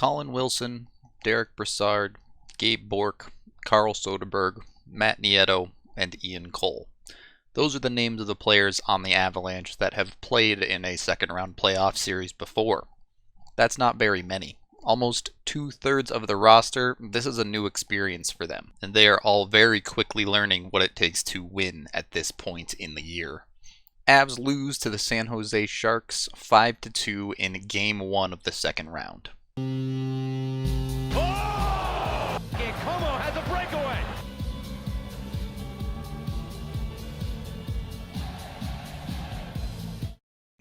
Colin Wilson, Derek Brassard, Gabe Bork, Carl Soderberg, Matt Nieto, and Ian Cole. Those are the names of the players on the Avalanche that have played in a second-round playoff series before. That's not very many. Almost two-thirds of the roster, this is a new experience for them, and they are all very quickly learning what it takes to win at this point in the year. Avs lose to the San Jose Sharks 5-2 in Game 1 of the second round. Como has a breakaway.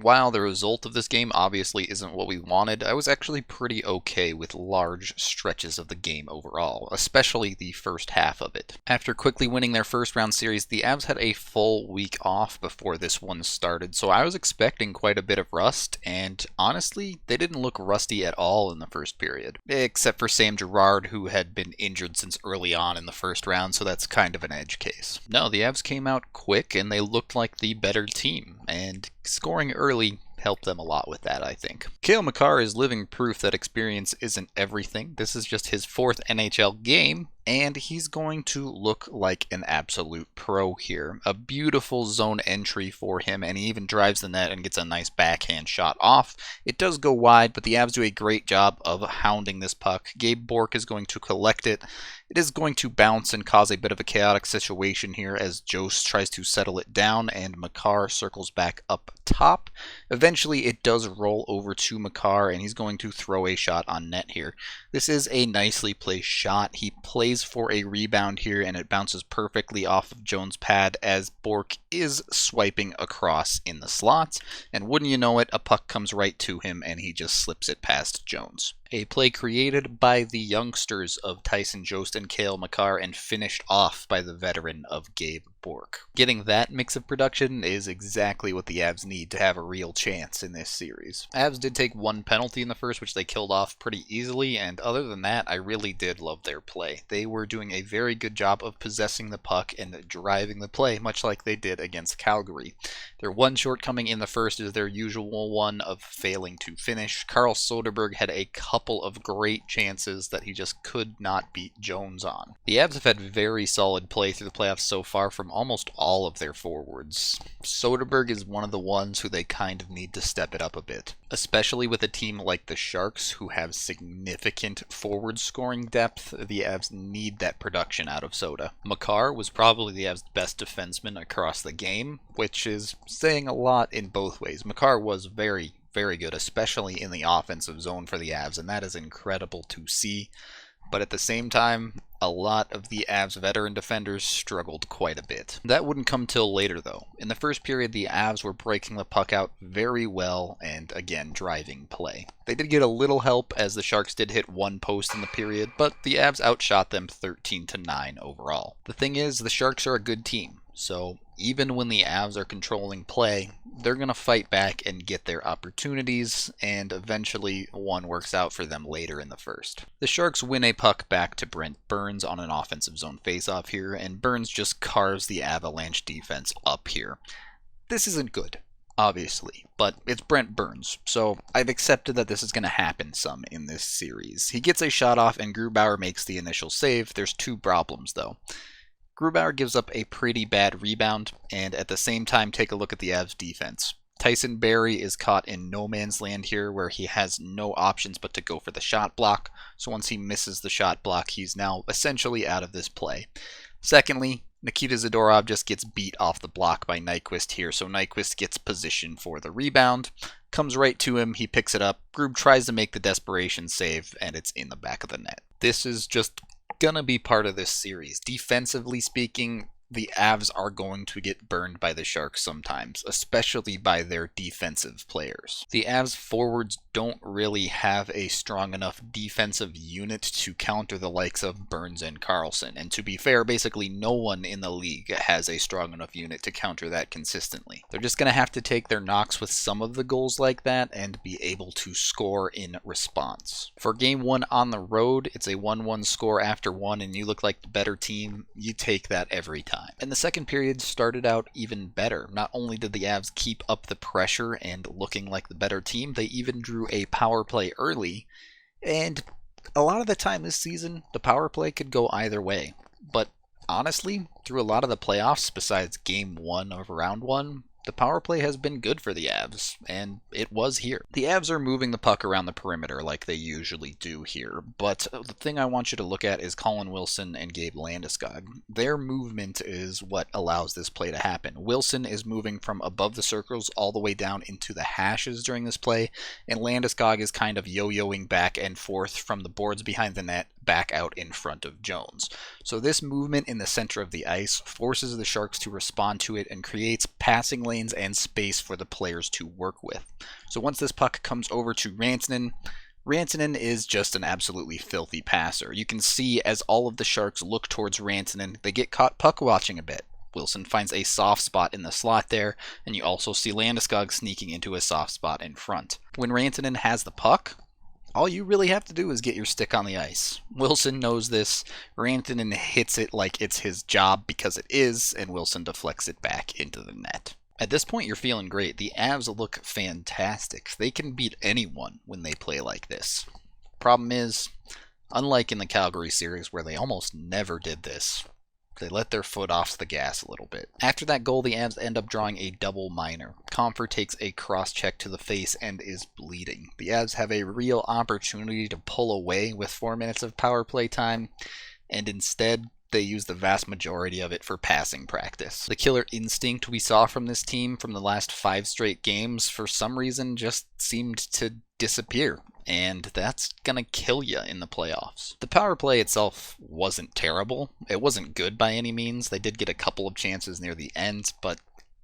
While the result of this game obviously isn't what we wanted, I was actually pretty okay with large stretches of the game overall, especially the first half of it. After quickly winning their first round series, the Avs had a full week off before this one started, so I was expecting quite a bit of rust, and honestly, they didn't look rusty at all in the first period. Except for Sam Girard, who had been injured since early on in the first round, so that's kind of an edge case. No, the Avs came out quick, and they looked like the better team, and scoring early helped them a lot with that, I think. Cale Makar is living proof that experience isn't everything. This is just his 4th NHL game, and he's going to look like an absolute pro here. A beautiful zone entry for him, and he even drives the net and gets a nice backhand shot off. It does go wide, but the Avs do a great job of hounding this puck. Gabe Bork is going to collect it. It is going to bounce and cause a bit of a chaotic situation here as Jost tries to settle it down, and Makar circles back up top. Eventually, it does roll over to Makar, and he's going to throw a shot on net here. This is a nicely placed shot. He plays for a rebound here, and it bounces perfectly off of Jones' pad as Bork is swiping across in the slots, and wouldn't you know it, a puck comes right to him, and he just slips it past Jones. A play created by the youngsters of Tyson Jost and Cale Makar and finished off by the veteran of Gabe Bork. Getting that mix of production is exactly what the Avs need to have a real chance in this series. Avs did take one penalty in the first, which they killed off pretty easily, and other than that, I really did love their play. They were doing a very good job of possessing the puck and driving the play, much like they did against Calgary. Their one shortcoming in the first is their usual one of failing to finish. Carl Soderberg had a couple of great chances that he just could not beat Jones on. The Avs have had very solid play through the playoffs so far from almost all of their forwards. Soderberg is one of the ones who they kind of need to step it up a bit, especially with a team like the Sharks who have significant forward scoring depth. The Avs need that production out of Soda. Makar was probably the Avs' best defenseman across the game, which is saying a lot in both ways. Makar was very good, especially in the offensive zone for the Avs, and that is incredible to see. But at the same time, a lot of the Avs veteran defenders struggled quite a bit. That wouldn't come till later, though. In the first period, the Avs were breaking the puck out very well and, again, driving play. They did get a little help as the Sharks did hit one post in the period, but the Avs outshot them 13-9 overall. The thing is, the Sharks are a good team, so even when the Avs are controlling play, they're going to fight back and get their opportunities, and eventually one works out for them later in the first. The Sharks win a puck back to Brent Burns on an offensive zone faceoff here, and Burns just carves the Avalanche defense up here. This isn't good, obviously, but it's Brent Burns, so I've accepted that this is going to happen some in this series. He gets a shot off, and Grubauer makes the initial save. There's two problems, though. Grubauer gives up a pretty bad rebound, and at the same time, take a look at the Avs defense. Tyson Barrie is caught in no man's land here where he has no options but to go for the shot block, so once he misses the shot block, he's now essentially out of this play. Secondly, Nikita Zadorov just gets beat off the block by Nyquist here, so Nyquist gets position for the rebound, comes right to him, he picks it up, Grub tries to make the desperation save, and it's in the back of the net. This is just gonna be part of this series. Defensively speaking, the Avs are going to get burned by the Sharks sometimes, especially by their defensive players. The Avs forwards don't really have a strong enough defensive unit to counter the likes of Burns and Carlson, and to be fair, basically no one in the league has a strong enough unit to counter that consistently. They're just going to have to take their knocks with some of the goals like that and be able to score in response. For Game 1 on the road, it's a 1-1 score after 1, and you look like the better team, you take that every time. And the second period started out even better. Not only did the Avs keep up the pressure and looking like the better team, they even drew a power play early, And a lot of the time this season, the power play could go either way. But honestly, through a lot of the playoffs, besides game 1 of round 1, the power play has been good for the Avs, and it was here. The Avs are moving the puck around the perimeter like they usually do here, but the thing I want you to look at is Colin Wilson and Gabe Landeskog. Their movement is what allows this play to happen. Wilson is moving from above the circles all the way down into the hashes during this play, and Landeskog is kind of yo-yoing back and forth from the boards behind the net back out in front of Jones. So this movement in the center of the ice forces the Sharks to respond to it and creates passing lanes and space for the players to work with. So once this puck comes over to Rantanen is just an absolutely filthy passer. You can see as all of the Sharks look towards Rantanen, they get caught puck watching a bit. Wilson finds a soft spot in the slot there, and you also see Landeskog sneaking into a soft spot in front. When Rantanen has the puck, all you really have to do is get your stick on the ice. Wilson knows this. Rantanen hits it like it's his job because it is, and Wilson deflects it back into the net. At this point, you're feeling great. The Avs look fantastic. They can beat anyone when they play like this. Problem is, unlike in the Calgary series where they almost never did this, they let their foot off the gas a little bit. After that goal, the Avs end up drawing a double minor. Comfer takes a cross-check to the face and is bleeding. The Avs have a real opportunity to pull away with 4 minutes of power play time, and instead, they use the vast majority of it for passing practice. The killer instinct we saw from this team from the last 5 straight games, for some reason, just seemed to disappear. And that's gonna kill you in the playoffs. The power play itself wasn't terrible. It wasn't good by any means. They did get a couple of chances near the end, but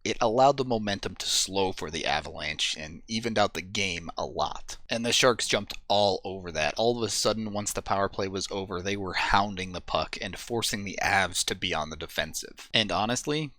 it allowed the momentum to slow for the Avalanche and evened out the game a lot. And the Sharks jumped all over that. All of a sudden, once the power play was over, they were hounding the puck and forcing the Avs to be on the defensive. And honestly,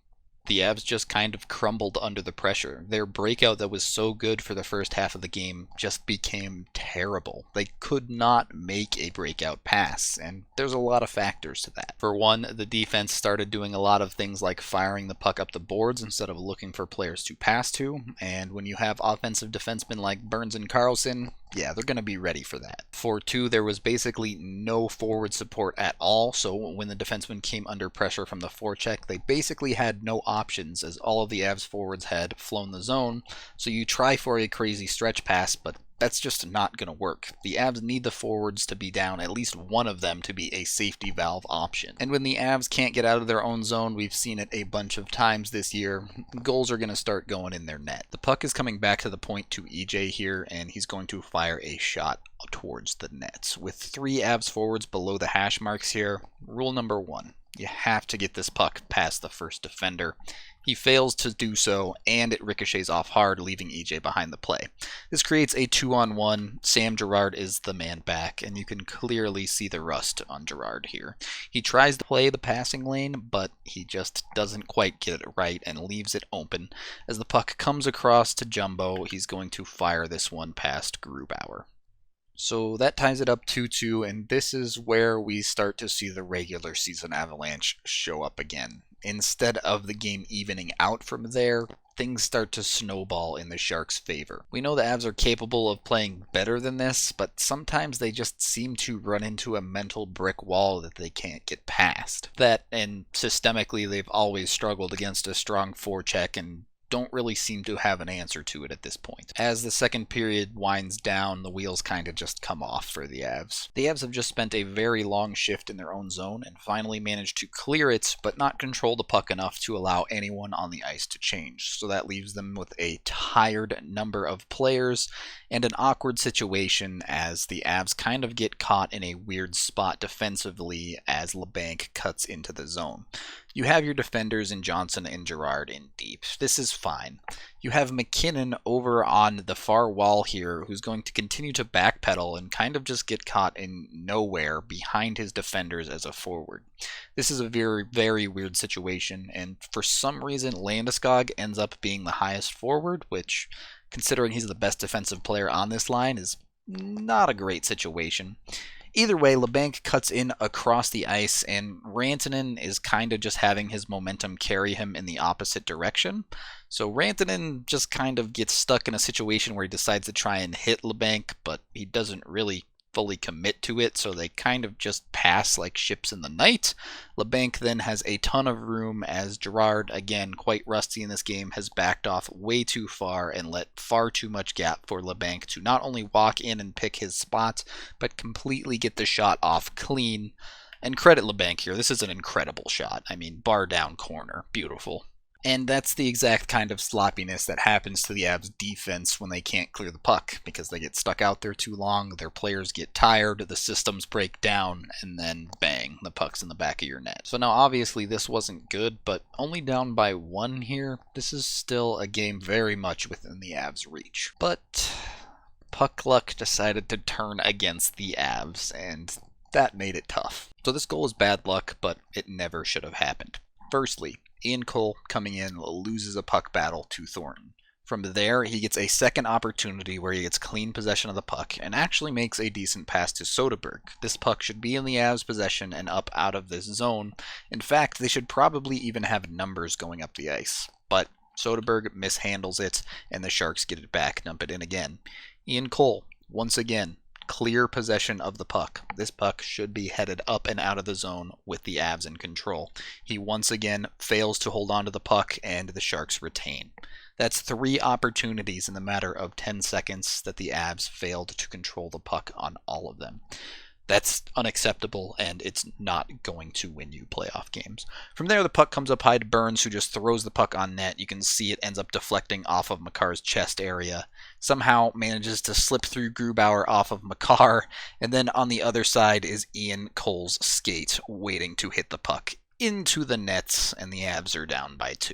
the Avs just kind of crumbled under the pressure. Their breakout that was so good for the first half of the game just became terrible. They could not make a breakout pass, and there's a lot of factors to that. For one, the defense started doing a lot of things like firing the puck up the boards instead of looking for players to pass to, and when you have offensive defensemen like Burns and Carlson, yeah, they're going to be ready for that. For two, there was basically no forward support at all, so when the defensemen came under pressure from the forecheck, they basically had no options as all of the Avs forwards had flown the zone, so you try for a crazy stretch pass, but that's just not going to work. The Avs need the forwards to be down, at least one of them to be a safety valve option. And when the Avs can't get out of their own zone, we've seen it a bunch of times this year, goals are going to start going in their net. The puck is coming back to the point to EJ here, and he's going to fire a shot towards the net. With 3 Avs forwards below the hash marks here, rule number 1. You have to get this puck past the first defender. He fails to do so, and it ricochets off hard, leaving EJ behind the play. This creates a 2-on-1. Sam Girard is the man back, and you can clearly see the rust on Girard here. He tries to play the passing lane, but he just doesn't quite get it right and leaves it open. As the puck comes across to Jumbo, he's going to fire this one past Grubauer. So that ties it up 2-2, and this is where we start to see the regular season Avalanche show up again. Instead of the game evening out from there, things start to snowball in the Sharks' favor. We know the Avs are capable of playing better than this, but sometimes they just seem to run into a mental brick wall that they can't get past. That, and systemically, they've always struggled against a strong forecheck and don't really seem to have an answer to it at this point. As the second period winds down, the wheels kind of just come off for the Avs. The Avs have just spent a very long shift in their own zone and finally managed to clear it, but not control the puck enough to allow anyone on the ice to change. So that leaves them with a tired number of players and an awkward situation as the Avs kind of get caught in a weird spot defensively as LeBanc cuts into the zone. You have your defenders in Johnson and Girard in deep. This is fine. You have McKinnon over on the far wall here who's going to continue to backpedal and kind of just get caught in nowhere behind his defenders as a forward. This is a very, very weird situation, and for some reason Landeskog ends up being the highest forward, which, considering he's the best defensive player on this line, is not a great situation. Either way, LeBanc cuts in across the ice, and Rantanen is kind of just having his momentum carry him in the opposite direction. So Rantanen just kind of gets stuck in a situation where he decides to try and hit LeBanc, but he doesn't really fully commit to it, so they kind of just pass like ships in the night. LeBanc then has a ton of room as Gerard, again quite rusty in this game, has backed off way too far and let far too much gap for LeBanc to not only walk in and pick his spot, but completely get the shot off clean. And credit LeBanc here, this is an incredible shot. I mean, bar down corner, beautiful. And that's the exact kind of sloppiness that happens to the Avs defense when they can't clear the puck, because they get stuck out there too long, their players get tired, the systems break down, and then bang, the puck's in the back of your net. So now obviously this wasn't good, but only down by 1 here. This is still a game very much within the Avs' reach. But puck luck decided to turn against the Avs, and that made it tough. So this goal is bad luck, but it never should have happened. Firstly, Ian Cole coming in loses a puck battle to Thornton. From there, he gets a second opportunity where he gets clean possession of the puck and actually makes a decent pass to Soderberg. This puck should be in the Avs' possession and up out of this zone. In fact, they should probably even have numbers going up the ice. But Soderberg mishandles it, and the Sharks get it back, dump it in again. Ian Cole, once again, clear possession of the puck. This puck should be headed up and out of the zone with the Avs in control. He once again fails to hold on to the puck, and the Sharks retain. That's 3 opportunities in the matter of 10 seconds that the Avs failed to control the puck on all of them. That's unacceptable, and it's not going to win you playoff games. From there, the puck comes up high to Burns, who just throws the puck on net. You can see it ends up deflecting off of Makar's chest area. Somehow manages to slip through Grubauer off of Makar, and then on the other side is Ian Cole's skate, waiting to hit the puck into the nets, and the Avs are down by 2.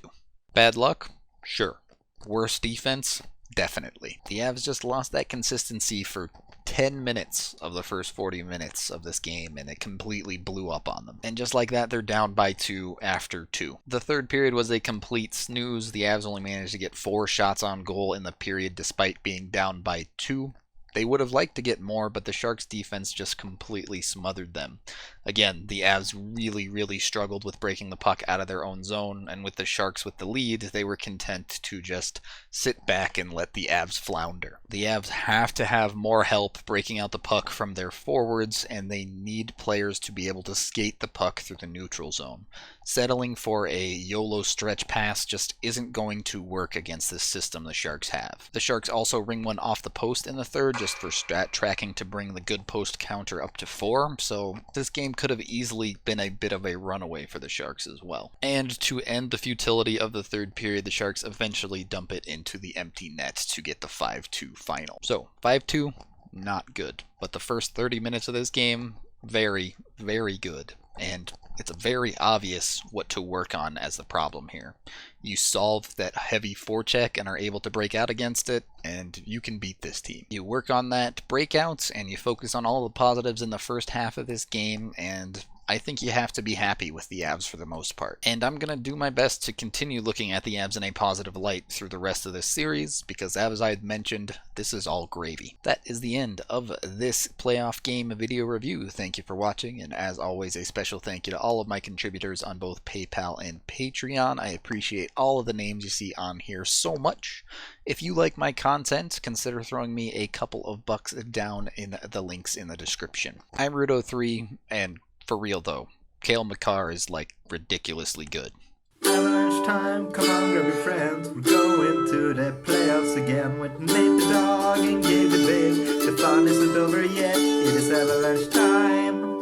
Bad luck? Sure. Worse defense? Definitely. The Avs just lost that consistency for 10 minutes of the first 40 minutes of this game, and it completely blew up on them. And just like that, they're down by 2 after 2. The third period was a complete snooze. The Avs only managed to get 4 shots on goal in the period despite being down by 2. They would have liked to get more, but the Sharks' defense just completely smothered them. Again, the Avs really struggled with breaking the puck out of their own zone, and with the Sharks with the lead, they were content to just sit back and let the Avs flounder. The Avs have to have more help breaking out the puck from their forwards, and they need players to be able to skate the puck through the neutral zone. Settling for a YOLO stretch pass just isn't going to work against this system the Sharks have. The Sharks also ring one off the post in the third, just for stat tracking to bring the good post counter up to 4, so this game could have easily been a bit of a runaway for the Sharks as well. And to end the futility of the third period, the Sharks eventually dump it into the empty net to get the 5-2 final. So 5-2, not good, but the first 30 minutes of this game, very good. And it's very obvious what to work on as the problem here. You solve that heavy forecheck and are able to break out against it, and you can beat this team. You work on that breakouts, and you focus on all the positives in the first half of this game, and I think you have to be happy with the Avs for the most part. And I'm going to do my best to continue looking at the Avs in a positive light through the rest of this series, because as I had mentioned, this is all gravy. That is the end of this playoff game video review. Thank you for watching, and as always, a special thank you to all of my contributors on both PayPal and Patreon. I appreciate all of the names you see on here so much. If you like my content, consider throwing me a couple of bucks down in the links in the description. I'm Rudo3, and for real though, Cale Makar is like ridiculously good. Avalanche time, come on, grab your friends. We're going to the playoffs again with Nate the dog and Gabe the big. The fun isn't over yet, it is Avalanche time.